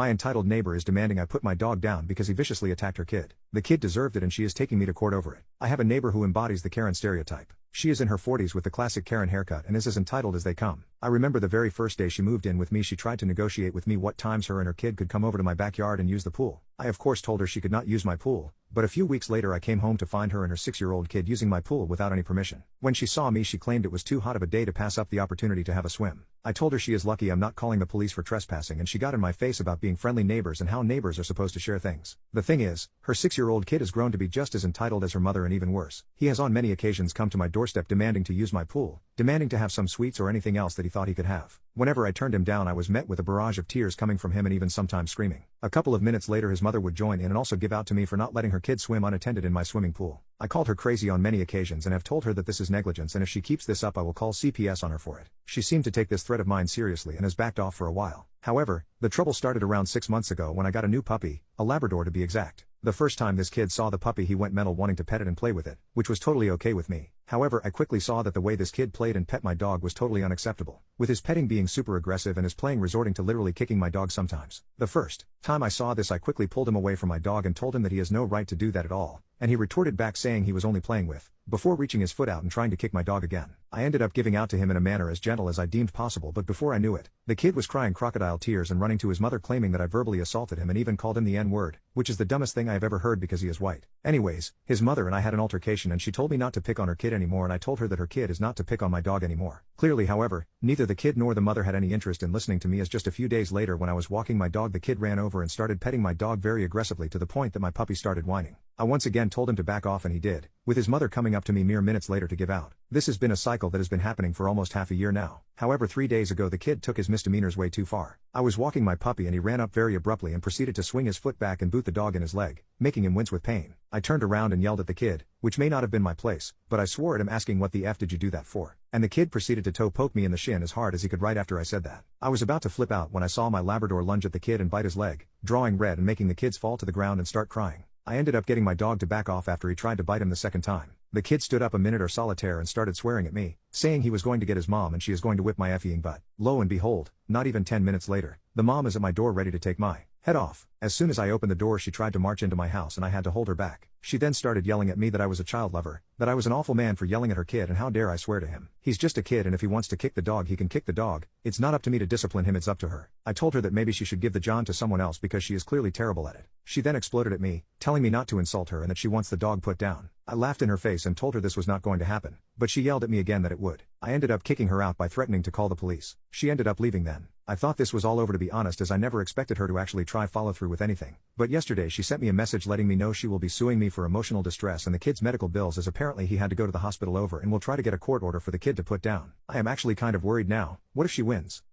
My entitled neighbor is demanding I put my dog down because he viciously attacked her kid. The kid deserved it and she is taking me to court over it. I have a neighbor who embodies the Karen stereotype. She is in her 40s with the classic Karen haircut and is as entitled as they come. I remember the very first day she moved in with me, she tried to negotiate with me what times her and her kid could come over to my backyard and use the pool. I of course told her she could not use my pool, but a few weeks later I came home to find her and her 6-year-old kid using my pool without any permission. When she saw me, she claimed it was too hot of a day to pass up the opportunity to have a swim. I told her she is lucky I'm not calling the police for trespassing, and she got in my face about being friendly neighbors and how neighbors are supposed to share things. The thing is, her 6-year-old kid has grown to be just as entitled as her mother and even worse. He has on many occasions come to my doorstep demanding to use my pool, demanding to have some sweets or anything else that he thought he could have. Whenever I turned him down, I was met with a barrage of tears coming from him and even sometimes screaming. A couple of minutes later his mother would join in and also give out to me for not letting her kid swim unattended in my swimming pool. I called her crazy on many occasions and have told her that this is negligence, and if she keeps this up I will call CPS on her for it. She seemed to take this threat of mine seriously and has backed off for a while. However, the trouble started around 6 months ago when I got a new puppy, a Labrador to be exact. The first time this kid saw the puppy he went mental wanting to pet it and play with it, which was totally okay with me. However, I quickly saw that the way this kid played and pet my dog was totally unacceptable, with his petting being super aggressive and his playing resorting to literally kicking my dog sometimes. The first time I saw this, I quickly pulled him away from my dog and told him that he has no right to do that at all, and he retorted back saying he was only playing with, before reaching his foot out and trying to kick my dog again. I ended up giving out to him in a manner as gentle as I deemed possible, but before I knew it, the kid was crying crocodile tears and running to his mother claiming that I verbally assaulted him and even called him the N-word, which is the dumbest thing I have ever heard because he is white. Anyways, his mother and I had an altercation and she told me not to pick on her kid anymore, and I told her that her kid is not to pick on my dog anymore. Clearly, however, neither the kid nor the mother had any interest in listening to me, as just a few days later when I was walking my dog, the kid ran over and started petting my dog very aggressively to the point that my puppy started whining. I once again told him to back off and he did, with his mother coming up to me mere minutes later to give out. This has been a cycle that has been happening for almost half a year now. However, 3 days ago the kid took his misdemeanors way too far. I was walking my puppy and he ran up very abruptly and proceeded to swing his foot back and boot the dog in his leg, making him wince with pain. I turned around and yelled at the kid, which may not have been my place, but I swore at him asking what the F did you do that for? And the kid proceeded to toe poke me in the shin as hard as he could right after I said that. I was about to flip out when I saw my Labrador lunge at the kid and bite his leg, drawing red and making the kids fall to the ground and start crying. I ended up getting my dog to back off after he tried to bite him the second time. The kid stood up a minute or solitaire and started swearing at me, saying he was going to get his mom and she is going to whip my effing butt. Lo and behold, not even 10 minutes later, the mom is at my door ready to take my head off. As soon as I opened the door, she tried to march into my house and I had to hold her back. She then started yelling at me that I was a child lover, that I was an awful man for yelling at her kid, and how dare I swear to him. He's just a kid and if he wants to kick the dog he can kick the dog. It's not up to me to discipline him, it's up to her. I told her that maybe she should give the John to someone else because she is clearly terrible at it. She then exploded at me, telling me not to insult her and that she wants the dog put down. I laughed in her face and told her this was not going to happen, but she yelled at me again that it would. I ended up kicking her out by threatening to call the police. She ended up leaving then. I thought this was all over, to be honest, as I never expected her to actually try follow through with anything. But yesterday she sent me a message letting me know she will be suing me for emotional distress and the kid's medical bills, as apparently he had to go to the hospital over, and will try to get a court order for the kid to put down. I am actually kind of worried now. What if she wins?